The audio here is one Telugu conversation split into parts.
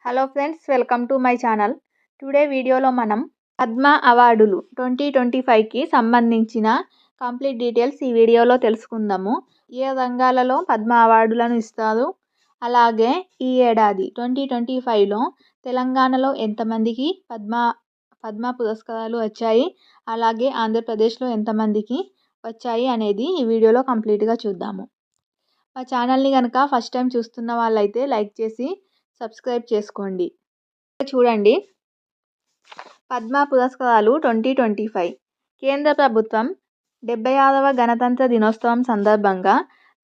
Hello friends, welcome to my channel. Today వీడియోలో మనం పద్మ అవార్డులు 2025కి సంబంధించిన కంప్లీట్ డీటెయిల్స్ ఈ వీడియోలో తెలుసుకుందాము. ఏ రంగాలలో పద్మ అవార్డులను ఇస్తారు, అలాగే ఈ ఏడాది 2025లో తెలంగాణలో ఎంతమందికి పద్మ పురస్కారాలు వచ్చాయి, అలాగే ఆంధ్రప్రదేశ్లో ఎంతమందికి వచ్చాయి అనేది ఈ వీడియోలో కంప్లీట్గా చూద్దాము. మా ఛానల్ని కనుక ఫస్ట్ టైం చూస్తున్న వాళ్ళైతే లైక్ చేసి సబ్స్క్రైబ్ చేసుకోండి. చూడండి, పద్మ పురస్కారాలు 2025 కేంద్ర ప్రభుత్వం 76వ గణతంత్ర దినోత్సవం సందర్భంగా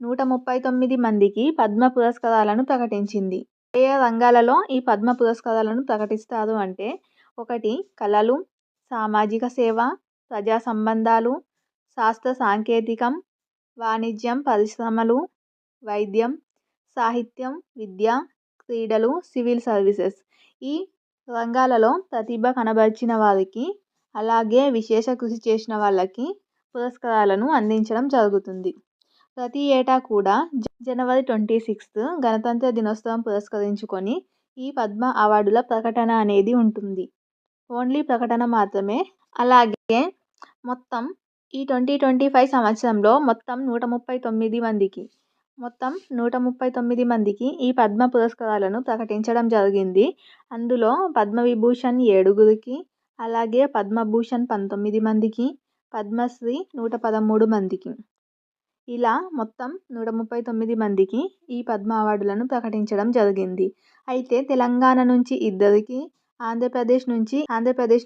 139 మందికి పద్మ పురస్కారాలను ప్రకటించింది. ఏ రంగాలలో ఈ పద్మ పురస్కారాలను ప్రకటిస్తారు అంటే, 1 కళలు, సామాజిక సేవ, ప్రజా సంబంధాలు, శాస్త్ర సాంకేతికం, వాణిజ్యం పరిశ్రమలు, వైద్యం, సాహిత్యం, విద్య, క్రీడలు, సివిల్ సర్వీసెస్. ఈ రంగాలలో ప్రతిభ కనబరిచిన వారికి, అలాగే విశేష కృషి చేసిన వాళ్ళకి పురస్కారాలను అందించడం జరుగుతుంది. ప్రతి ఏటా కూడా జనవరి 26 గణతంత్ర దినోత్సవం పురస్కరించుకొని ఈ పద్మ అవార్డుల ప్రకటన అనేది ఉంటుంది. ఓన్లీ ప్రకటన మాత్రమే. అలాగే మొత్తం ఈ 2025 సంవత్సరంలో మొత్తం 139 మందికి ఈ పద్మ పురస్కారాలను ప్రకటించడం జరిగింది. అందులో పద్మవిభూషణ్ 7గురికి, అలాగే పద్మభూషణ్ 19 మందికి, పద్మశ్రీ 113 మందికి, ఇలా మొత్తం 139 మందికి ఈ పద్మ అవార్డులను ప్రకటించడం జరిగింది. అయితే తెలంగాణ నుంచి 2కి, ఆంధ్రప్రదేశ్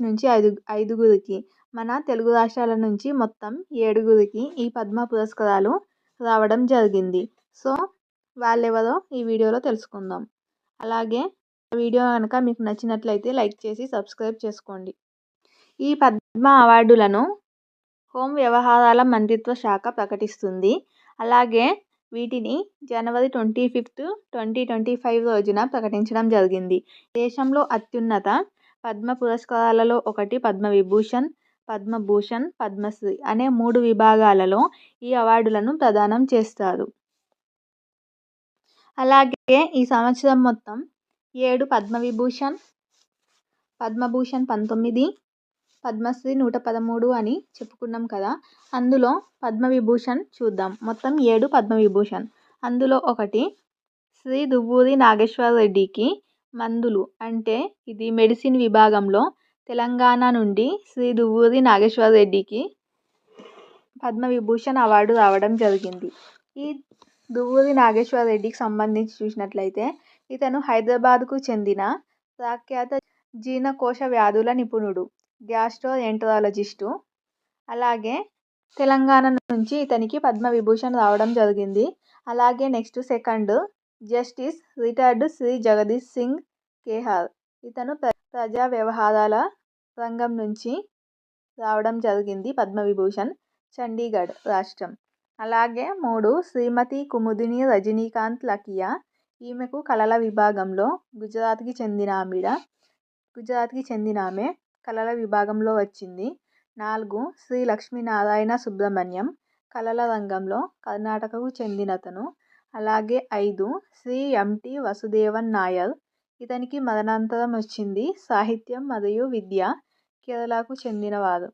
నుంచి 5గురికి, మన తెలుగు రాష్ట్రాల నుంచి మొత్తం 7గురికి ఈ పద్మ పురస్కారాలు రావడం జరిగింది. సో వాళ్ళెవరో ఈ వీడియోలో తెలుసుకుందాం. అలాగే వీడియో కనుక మీకు నచ్చినట్లయితే లైక్ చేసి సబ్స్క్రైబ్ చేసుకోండి. ఈ పద్మ అవార్డులను హోం వ్యవహారాల మంత్రిత్వ శాఖ ప్రకటిస్తుంది. అలాగే వీటిని జనవరి 25, 2025 రోజున ప్రకటించడం జరిగింది. దేశంలో అత్యున్నత పద్మ పురస్కారాలలో ఒకటి పద్మవిభూషణ్, పద్మభూషణ్, పద్మశ్రీ అనే 3 విభాగాలలో ఈ అవార్డులను ప్రదానం చేస్తారు. అలాగే ఈ సంవత్సరం మొత్తం 7 పద్మభూషణ్ 19, పద్మశ్రీ 113 అని చెప్పుకున్నాం కదా. అందులో పద్మవిభూషణ్ చూద్దాం. మొత్తం 7 పద్మవిభూషణ్. అందులో ఒకటి శ్రీ దువ్వూరి నాగేశ్వరరెడ్డికి మందులు అంటే ఇది మెడిసిన్ విభాగంలో తెలంగాణ నుండి శ్రీ దువ్వూరి నాగేశ్వరరెడ్డికి పద్మవిభూషణ్ అవార్డు రావడం జరిగింది. ఈ దువ్వూరి నాగేశ్వరరెడ్డికి సంబంధించి చూసినట్లయితే ఇతను హైదరాబాద్కు చెందిన ప్రఖ్యాత జీర్ణకోశ వ్యాధుల నిపుణుడు, గ్యాస్ట్రోఎంటరాలజిస్టు. అలాగే తెలంగాణ నుంచి ఇతనికి పద్మవిభూషణ్ రావడం జరిగింది. అలాగే next second justice retired Shri Jagdish Singh Khehar. ఇతను ప్రజా వ్యవహారాల రంగం నుంచి రావడం జరిగింది పద్మవిభూషణ్, చండీగఢ్ రాష్ట్రం. అలాగే 3 శ్రీమతి కుముదిని రజనీకాంత్ లకియా. ఈమెకు కళల విభాగంలో గుజరాత్కి చెందిన ఆమె కళల విభాగంలో వచ్చింది. 4 శ్రీ లక్ష్మీనారాయణ సుబ్రహ్మణ్యం, కళల రంగంలో కర్ణాటకకు చెందినతను. అలాగే 5 శ్రీ ఎంటి వసుదేవన్ నాయర్. ఇతనికి మరణాంతరం వచ్చింది. సాహిత్యం మరియు విద్య, కేరళకు చెందినవారు.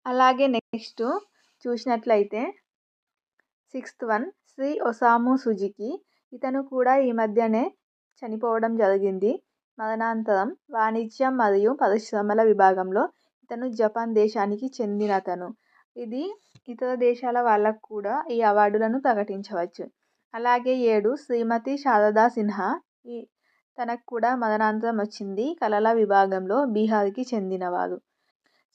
అలాగే నెక్స్ట్ చూసినట్లయితే 6th వన్ శ్రీ ఒసాము సుజుకి. ఇతను కూడా ఈ మధ్యనే చనిపోవడం జరిగింది. మరణాంతరం వాణిజ్యం మరియు పరిశ్రమల విభాగంలో ఇతను జపాన్ దేశానికి చెందినతను. ఇది ఇతర దేశాల వాళ్ళకు కూడా ఈ అవార్డులను ప్రకటించవచ్చు. అలాగే 7 శ్రీమతి శారదా సిన్హా. తనకు కూడా మరణాంతరం వచ్చింది. కళల విభాగంలో బీహార్కి చెందినవారు.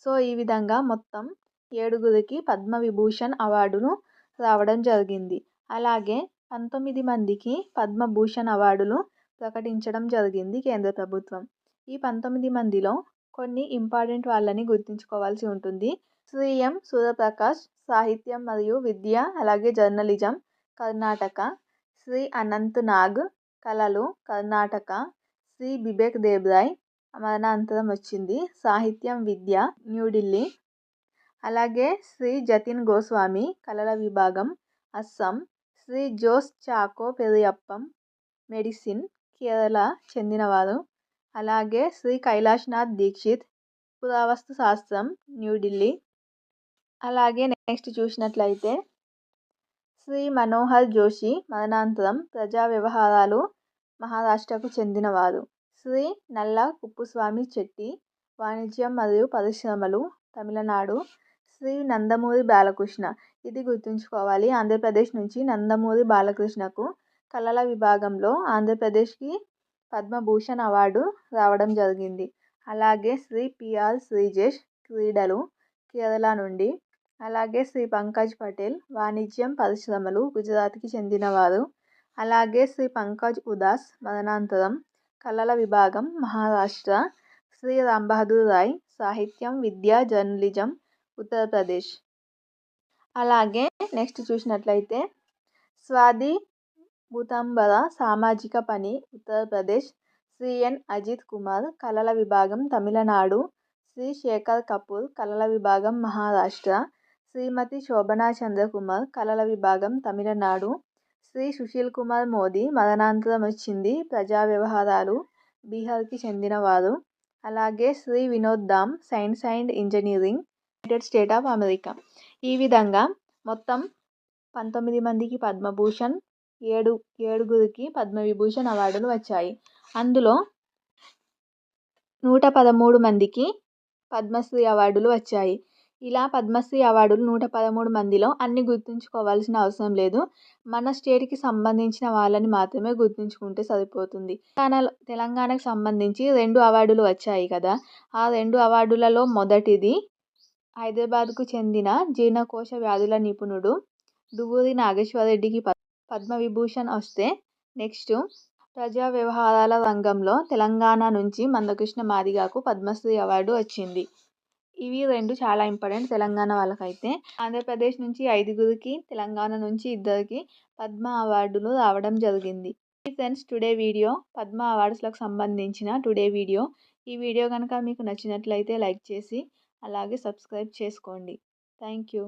సో ఈ విధంగా మొత్తం 7గురికి పద్మవిభూషణ్ అవార్డును రావడం జరిగింది. అలాగే 19 మందికి పద్మభూషణ్ అవార్డులు ప్రకటించడం జరిగింది కేంద్ర ప్రభుత్వం. ఈ 19 మందిలో కొన్ని ఇంపార్టెంట్ వాళ్ళని గుర్తుంచుకోవాల్సి ఉంటుంది. శ్రీ ఎం సూర్యప్రకాష్, సాహిత్యం మరియు విద్య అలాగే జర్నలిజం, కర్ణాటక. శ్రీ అనంత్ నాగ్, కళలు, కర్ణాటక. శ్రీ బిబేక్ దేబ్రాయ్, మరణాంతరం వచ్చింది. సాహిత్యం విద్య, న్యూఢిల్లీ. అలాగే శ్రీ జతిన్ గోస్వామి, కళల విభాగం, అస్సాం. శ్రీ జోస్ చాకో పెరియప్పం, మెడిసిన్, కేరళ చెందినవారు. అలాగే శ్రీ కైలాష్నాథ్ దీక్షిత్ పురావస్తు శాస్త్రం న్యూఢిల్లీ. అలాగే నెక్స్ట్ చూసినట్లయితే శ్రీ మనోహర్ జోషి మరణాంతరం ప్రజా వ్యవహారాలు మహారాష్ట్రకు చెందినవారు. శ్రీ నల్ల కుప్పుస్వామి చెట్టి వాణిజ్యం మరియు పరిశ్రమలు తమిళనాడు. శ్రీ నందమూరి బాలకృష్ణ, ఇది గుర్తుంచుకోవాలి, ఆంధ్రప్రదేశ్ నుంచి నందమూరి బాలకృష్ణకు కళల విభాగంలో ఆంధ్రప్రదేశ్కి పద్మభూషణ్ అవార్డు రావడం జరిగింది. అలాగే శ్రీ పిఆర్ శ్రీజేష్ క్రీడలు కేరళ నుండి. అలాగే శ్రీ పంకజ్ పటేల్ వాణిజ్యం పరిశ్రమలు గుజరాత్కి చెందినవారు. అలాగే శ్రీ పంకజ్ ఉదాస్ మరణాంతరం కళల విభాగం మహారాష్ట్ర. శ్రీ రామ్ బహదూర్ రాయ్ సాహిత్యం విద్య జర్నలిజం ఉత్తరప్రదేశ్. అలాగే నెక్స్ట్ చూసినట్లయితే స్వాతి భూతాంబర సామాజిక పని ఉత్తరప్రదేశ్. శ్రీ ఎన్ అజిత్ కుమార్ కళల విభాగం తమిళనాడు. శ్రీ శేఖర్ కపూర్ కళల విభాగం మహారాష్ట్ర. శ్రీమతి శోభనా చంద్రకుమార్ కళల విభాగం తమిళనాడు. శ్రీ సుశీల్ కుమార్ మోదీ మరణాంతరం వచ్చింది ప్రజా వ్యవహారాలు బీహార్కి చెందినవారు. అలాగే Shri Vinod Dham science and engineering united state of America. ఈ విధంగా మొత్తం 19 మందికి పద్మభూషణ్, ఏడుగురికి పద్మవిభూషణ్ అవార్డులు వచ్చాయి. అందులో 113 మందికి పద్మశ్రీ అవార్డులు వచ్చాయి. ఇలా పద్మశ్రీ అవార్డులు 113 మందిలో అన్ని గుర్తుంచుకోవాల్సిన అవసరం లేదు. మన స్టేట్కి సంబంధించిన వాళ్ళని మాత్రమే గుర్తుంచుకుంటే సరిపోతుంది. తెలంగాణకు సంబంధించి 2 అవార్డులు వచ్చాయి కదా. ఆ 2 అవార్డులలో మొదటిది హైదరాబాద్కు చెందిన జీర్ణకోశ వ్యాధుల నిపుణుడు దువ్వూరి నాగేశ్వరరెడ్డికి పద్మవిభూషణ్ వస్తే, నెక్స్ట్ ప్రజా వ్యవహారాల రంగంలో తెలంగాణ నుంచి మందకృష్ణ మాదిగకు పద్మశ్రీ అవార్డు వచ్చింది. ఇవి 2 చాలా ఇంపార్టెంట్ తెలంగాణ వాళ్ళకైతే. ఆంధ్రప్రదేశ్ నుంచి 5గురికి, తెలంగాణ నుంచి 2కి పద్మ అవార్డులు రావడం జరిగింది. ఫ్రెండ్స్, టుడే వీడియో పద్మ అవార్డ్స్లకు సంబంధించిన టుడే వీడియో. ఈ వీడియో కనుక మీకు నచ్చినట్లయితే లైక్ చేసి అలాగే సబ్స్క్రైబ్ చేసుకోండి. Thank you.